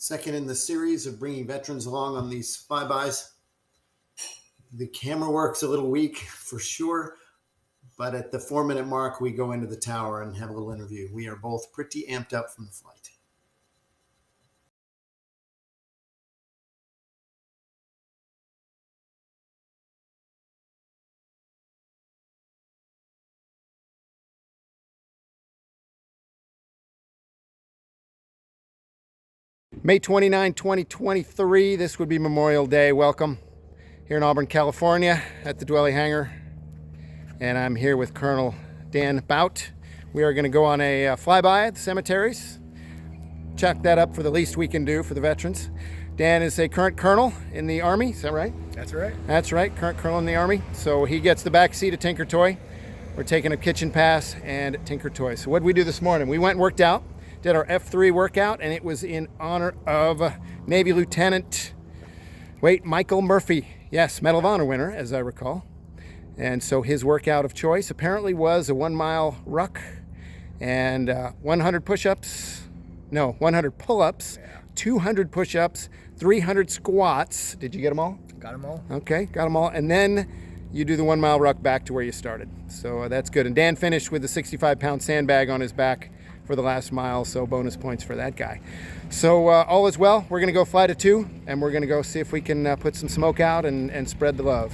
Second in the series of bringing veterans along on these flybys. The camera work's a little weak for sure, but at the 4-minute mark, we go into the tower and have a little interview. We are both pretty amped up from the flight. May 29, 2023. This would be Memorial Day. Welcome here in Auburn, California at the Dwelly Hangar. And I'm here with Colonel Dan Bout. We are going to go on a flyby at the cemeteries. Check that up for the least we can do for the veterans. Dan is a current colonel in the Army. Is that right? That's right. That's right. Current colonel in the Army. So he gets the back seat of Tinker Toy. We're taking a kitchen pass and Tinker Toy. So what did we do this morning? We went and worked out. Did our F3 workout, and it was in honor of Navy Lieutenant, Michael Murphy. Yes, Medal of Honor winner, as I recall. And so his workout of choice apparently was a 1-mile ruck and 100 push-ups. No, 100 pull-ups, 200 push-ups, 300 squats. Did you get them all? Got them all. Okay, got them all. And then you do the 1-mile ruck back to where you started. So that's good. And Dan finished with a 65-pound sandbag on his back for the last mile, so bonus points for that guy. So all is well. We're going to go fly to 2, and we're going to go see if we can put some smoke out and spread the love.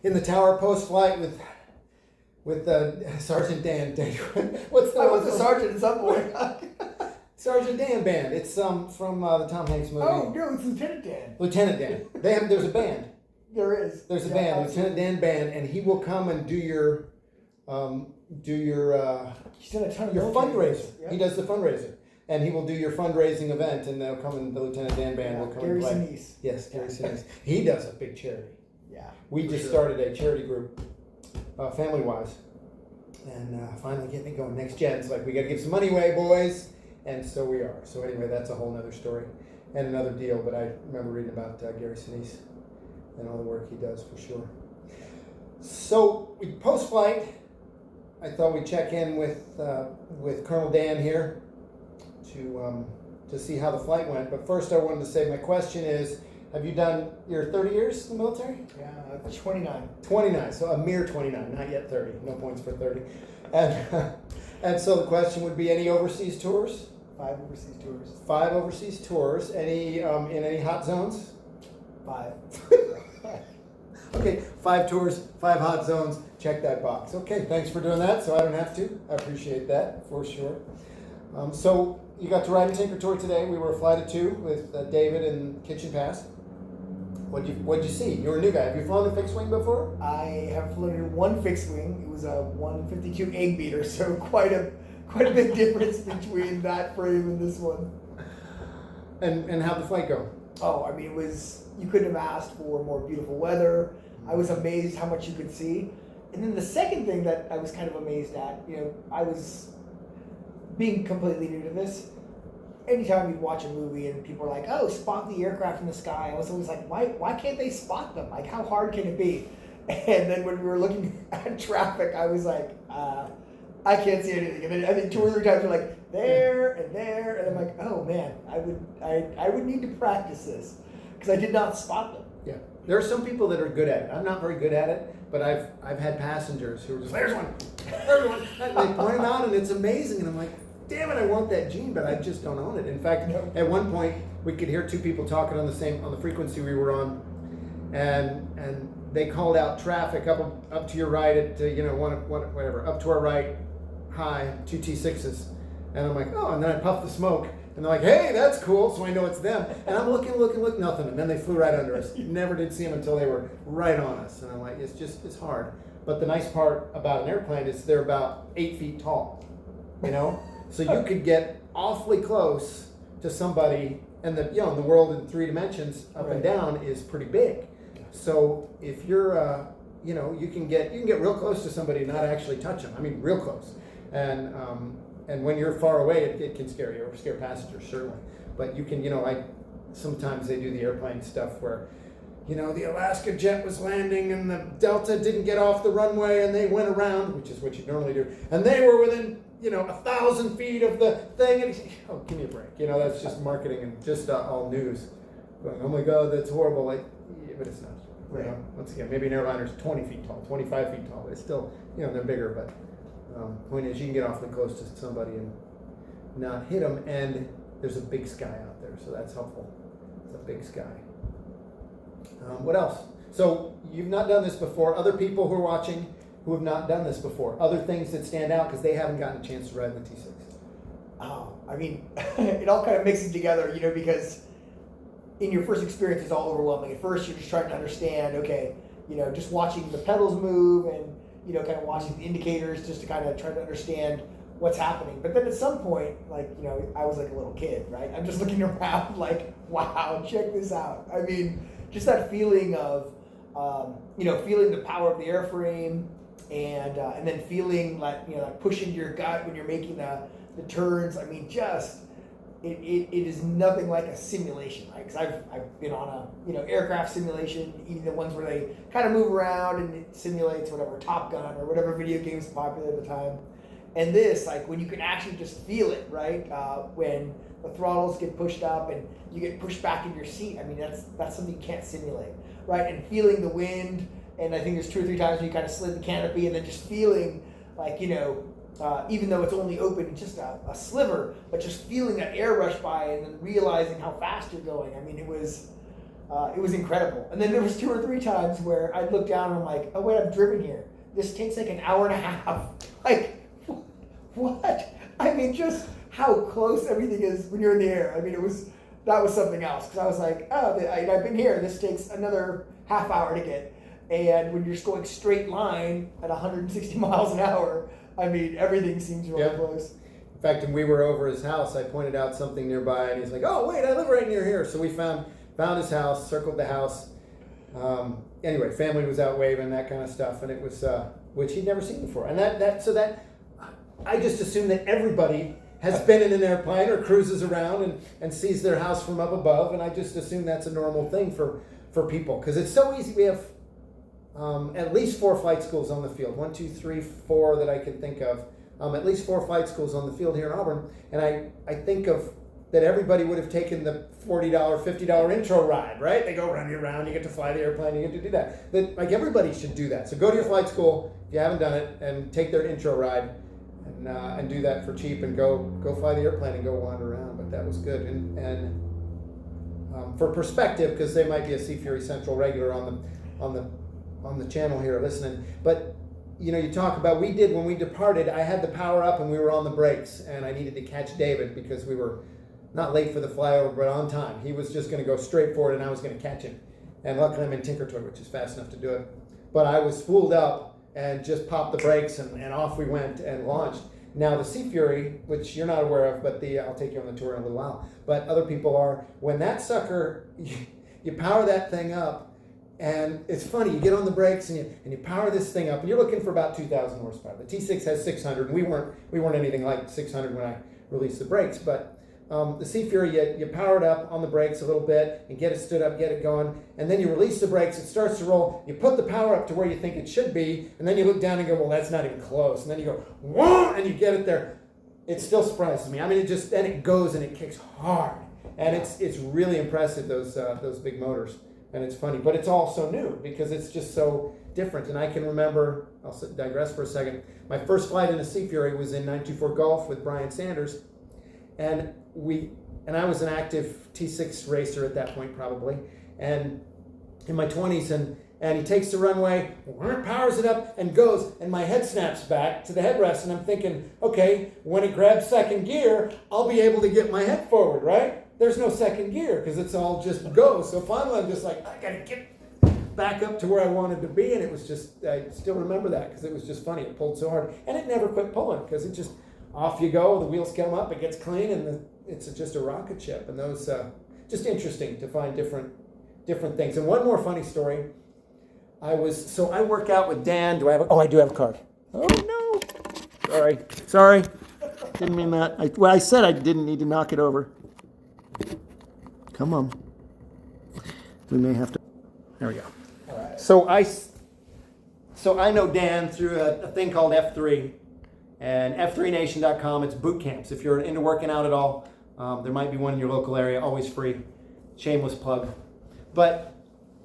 In the tower post-flight with Sergeant Dan. What's the sergeant in some point? Sergeant Dan band. It's from the Tom Hanks movie. Oh no, it's Lieutenant Dan. Lieutenant Dan. There's a band. There is. There's a band, absolutely. Lieutenant Dan band, and he will come and do your He's done a ton of fundraiser. Yep. He does the fundraiser, and he will do your fundraising event, and they'll come and the Lieutenant Dan band will come Gary and play. Sinise. Yes, Gary Sinise. He does a big charity. Yeah. We just started a charity group, family-wise, and finally getting it going. Next Gen's like, we got to give some money away, boys, and so we are. So anyway, that's a whole nother story and another deal. But I remember reading about Gary Sinise and all the work he does for sure. So we post-flight, I thought we'd check in with Colonel Dan here to to see how the flight went. But first, I wanted to say my question is: have you done your 30 years in the military? Yeah, 29. 29, so a mere 29, not yet 30. No points for 30. And and so the question would be: any overseas tours? 5 overseas tours. 5 overseas tours. Any in any hot zones? 5. Okay, 5 tours, 5 hot zones. Check that box. Okay, thanks for doing that. So I don't have to. I appreciate that for sure. So you got to ride in Tinker Toy today. We were a flight of 2 with David and Kitchen Pass. What'd you see? You're a new guy. Have you flown a fixed wing before? I have flown in one fixed wing. It was a 152 egg beater, so quite a big difference between that frame and this one. And how'd the flight go? Oh, I mean, you couldn't have asked for more beautiful weather. I was amazed how much you could see. And then the second thing that I was kind of amazed at, I was being completely new to this. Anytime you'd watch a movie and people are like, oh, spot the aircraft in the sky, I was always like, why can't they spot them? Like, how hard can it be? And then when we were looking at traffic, I was like, I can't see anything. And then I think 2 or 3 times you're like, there and there. And I'm like, oh man, I would need to practice this because I did not spot them. Yeah. There are some people that are good at it. I'm not very good at it, but I've had passengers who are just, there's one. And they point them out and it's amazing. And I'm like, damn it, I want that gene, but I just don't own it. In fact, at one point we could hear 2 people talking on the frequency we were on, and they called out traffic up to your right at whatever, up to our right, high, 2 T6s. And I'm like, oh, and then I puff the smoke. And they're like, hey, that's cool, so I know it's them. And I'm looking, nothing. And then they flew right under us. Never did see them until they were right on us. And I'm like, it's hard. But the nice part about an airplane is they're about 8 feet tall, So you could get awfully close to somebody, and the world in 3 dimensions, up and down, is pretty big. So if you're, you can get real close to somebody and not actually touch them. I mean, real close. And when you're far away, it can scare you, or scare passengers, certainly. But you can, sometimes they do the airplane stuff where, the Alaska jet was landing and the Delta didn't get off the runway and they went around, which is what you normally do. And they were within, 1,000 feet of the thing. And oh, give me a break. That's just marketing and just all news. Going, oh my God, that's horrible. Like, yeah, but it's not. Once again, maybe an airliner's 20 feet tall, 25 feet tall. But it's still, they're bigger, but. Point is, you can get awfully close to somebody and not hit them, and there's a big sky out there, so that's helpful. It's a big sky. What else? So you've not done this before. Other people who are watching who have not done this before. Other things that stand out because they haven't gotten a chance to ride in the T6. Oh, I mean, it all kind of mixes together, because in your first experience, it's all overwhelming. At first, you're just trying to understand, okay, just watching the pedals move and kind of watching the indicators just to kind of try to understand what's happening. But then at some point, I was like a little kid, right? I'm just looking around like, wow, check this out. I mean, just that feeling of, feeling the power of the airframe and then feeling like pushing your gut when you're making the turns. I mean, it is nothing like a simulation, right? Because I've been on a aircraft simulation, even the ones where they kind of move around and it simulates whatever Top Gun or whatever video games popular at the time. And this, when you can actually just feel it, right? When the throttles get pushed up and you get pushed back in your seat. I mean, that's something you can't simulate, right? And feeling the wind, and I think there's 2 or 3 times when you kind of slid the canopy, and then just feeling even though it's only open just a sliver, but just feeling that air rush by and then realizing how fast you're going. I mean, it was incredible. And then there was 2 or 3 times where I'd look down and I'm like, oh wait, I've driven here. This takes like an hour and a half. Like, what? I mean, just how close everything is when you're in the air. I mean, that was something else. Because I was like, oh, I've been here. This takes another half hour to get. And when you're just going straight line at 160 miles an hour, I mean, everything seems really close. In fact, when we were over his house, I pointed out something nearby, and he's like, oh, wait, I live right near here. So we found his house, circled the house. Anyway, family was out waving, that kind of stuff, and it was, which he'd never seen before. And I just assume that everybody has been in an airplane or cruises around and sees their house from up above, and I just assume that's a normal thing for people, because it's so easy. We have at least 4 flight schools on the field. 1, 2, 3, 4 that I can think of. At least 4 flight schools on the field here in Auburn. And I think of that everybody would have taken the $40, $50 intro ride, right? They go round and around, you get to fly the airplane, you get to do that. That like everybody should do that. So go to your flight school if you haven't done it, and take their intro ride, and do that for cheap, and go fly the airplane and go wander around. But that was good, and for perspective, because they might be a Sea Fury Central regular on the channel here listening, but you know, you talk about, we did when we departed, I had the power up and we were on the brakes, and I needed to catch David because we were not late for the flyover, but on time. He was just going to go straight for it, and I was going to catch him. And luckily I'm in Tinker Toy, which is fast enough to do it. But I was spooled up and just popped the brakes, and off we went and launched. Now the Sea Fury, which you're not aware of, but I'll take you on the tour in a little while, but other people are, when that sucker, you power that thing up, and it's funny, you get on the brakes and you power this thing up, and you're looking for about 2,000 horsepower. The T6 has 600, and we weren't anything like 600 when I released the brakes, but the Sea Fury, you power it up on the brakes a little bit and get it stood up, get it going, and then you release the brakes, it starts to roll, you put the power up to where you think it should be, and then you look down and go, well, that's not even close, and then you go, whoa, and you get it there. It still surprises me. I mean, then it goes and it kicks hard, and it's really impressive, those big motors, and it's funny, but it's all so new because it's just so different. And I can remember, I'll digress for a second, my first flight in a Sea Fury was in 924 Gulf with Brian Sanders, and I was an active T6 racer at that point, probably, and in my 20s, and he takes the runway, powers it up, and goes, and my head snaps back to the headrest, and I'm thinking, okay, when it grabs second gear, I'll be able to get my head forward, right? There's no second gear, because it's all just go. So finally, I'm just like, I gotta get back up to where I wanted to be, and it was just, I still remember that, because it was just funny. It pulled so hard, and it never quit pulling, because it just, off you go, the wheels come up, it gets clean, and it's just a rocket ship. And those, just interesting to find different things. And one more funny story. I work out with Dan. I do have a card. Oh no! Sorry. Didn't mean that. I said I didn't need to knock it over. Come on. We may have to. There we go. All right. So I know Dan through a thing called F3. And F3Nation.com, it's boot camps. If you're into working out at all, there might be one in your local area, always free. Shameless plug. But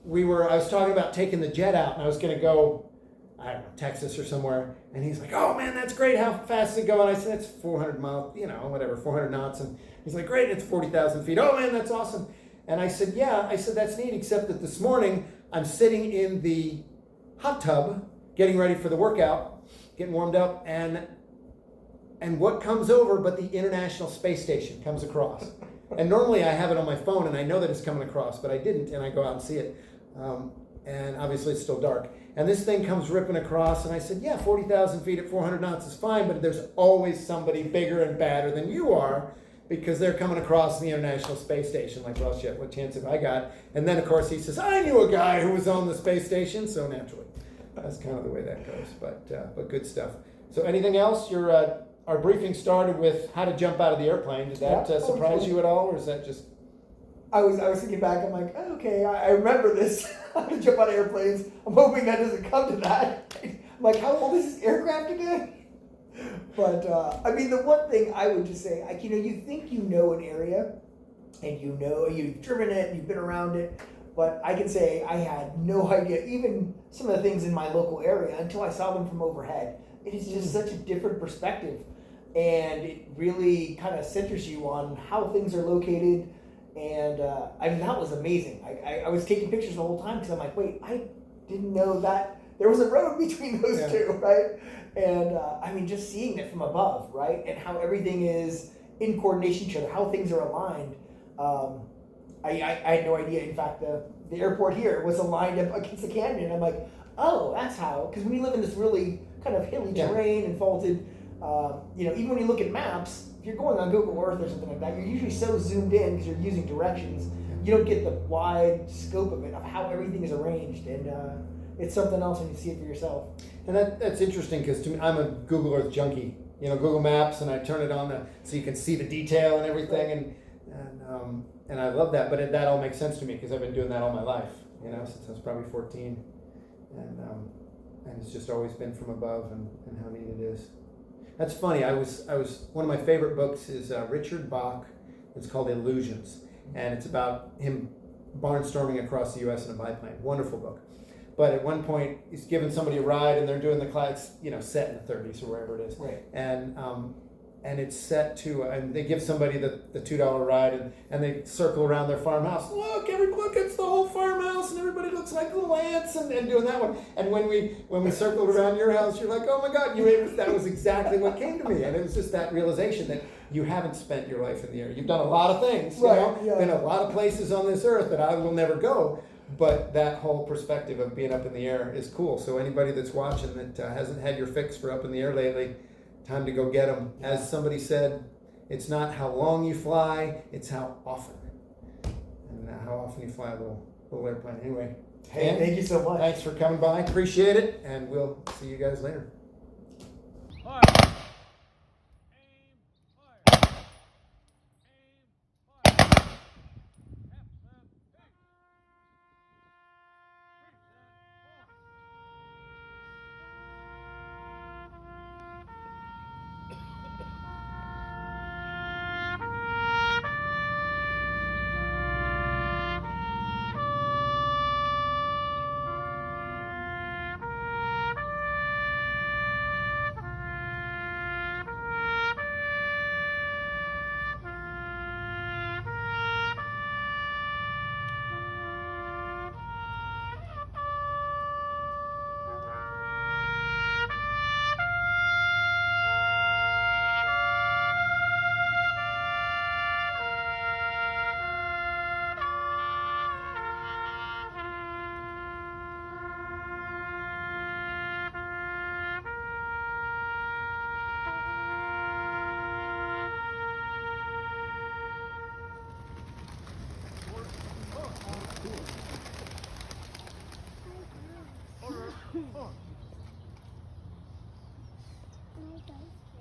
I was talking about taking the jet out, and I was going to go, I don't know, Texas or somewhere. And he's like, oh man, that's great. How fast does it go? And I said, it's 400 miles, 400 knots. And he's like, great, it's 40,000 feet. Oh man, that's awesome. And I said, yeah, that's neat, except that this morning I'm sitting in the hot tub, getting ready for the workout, getting warmed up, and what comes over but the International Space Station comes across. And normally I have it on my phone and I know that it's coming across, but I didn't, and I go out and see it. And obviously it's still dark. And this thing comes ripping across, and I said, yeah, 40,000 feet at 400 knots is fine, but there's always somebody bigger and badder than you are because they're coming across the International Space Station. Like, well, shit, what chance have I got? And then, of course, he says, I knew a guy who was on the space station, so naturally. That's kind of the way that goes, but good stuff. So anything else? Our briefing started with how to jump out of the airplane. Did that surprise you at all, or is that just... I was thinking back, I'm like, oh, okay, I remember this, how to jump out of airplanes. I'm hoping that doesn't come to that. I'm like, how old is this aircraft again? But, I mean, the one thing I would just say, like, you think you know an area, and you've driven it, and you've been around it, but I can say I had no idea, even some of the things in my local area, until I saw them from overhead. It is just such a different perspective, and it really kind of centers you on how things are located. And I mean, that was amazing. I was taking pictures the whole time because I'm like, wait, I didn't know that there was a road between those two, right? And I mean, just seeing it from above, right? And how everything is in coordination with each other, how things are aligned. I had no idea. In fact, the airport here was aligned up against the canyon. And I'm like, oh, that's how. Because we live in this really kind of hilly terrain and faulted. Even when you look at maps, if you're going on Google Earth or something like that, you're usually so zoomed in because you're using directions. You don't get the wide scope of it, of how everything is arranged. And it's something else when you see it for yourself. And that's interesting because to me, I'm a Google Earth junkie. Google Maps, and I turn it on so you can see the detail and everything. And I love that. But that all makes sense to me because I've been doing that all my life, since I was probably 14. And it's just always been from above and how neat it is. That's funny. I was one of my favorite books is Richard Bach, It's called Illusions, and it's about him barnstorming across the U.S. in a biplane. Wonderful book. But at one point, he's giving somebody a ride, and they're doing the class, set in the 30s or wherever it is. Right. And it's set to, and they give somebody the $2 ride, and they circle around their farmhouse. Look, it's the whole farmhouse, and everybody looks like little ants, and doing that one. And when we circled around your house, you're like, oh my God, that was exactly what came to me. And it was just that realization that you haven't spent your life in the air. You've done a lot of things, been a lot of places on this earth that I will never go. But that whole perspective of being up in the air is cool. So anybody that's watching that hasn't had your fix for up in the air lately, time to go get them. As somebody said, it's not how long you fly, it's how often. And how often you fly a little airplane. Anyway, hey, thank you so much. Thanks for coming by. Appreciate it. And we'll see you guys later.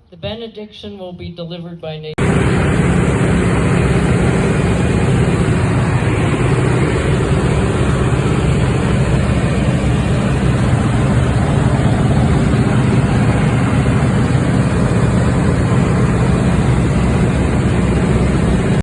The benediction will be delivered by Nate.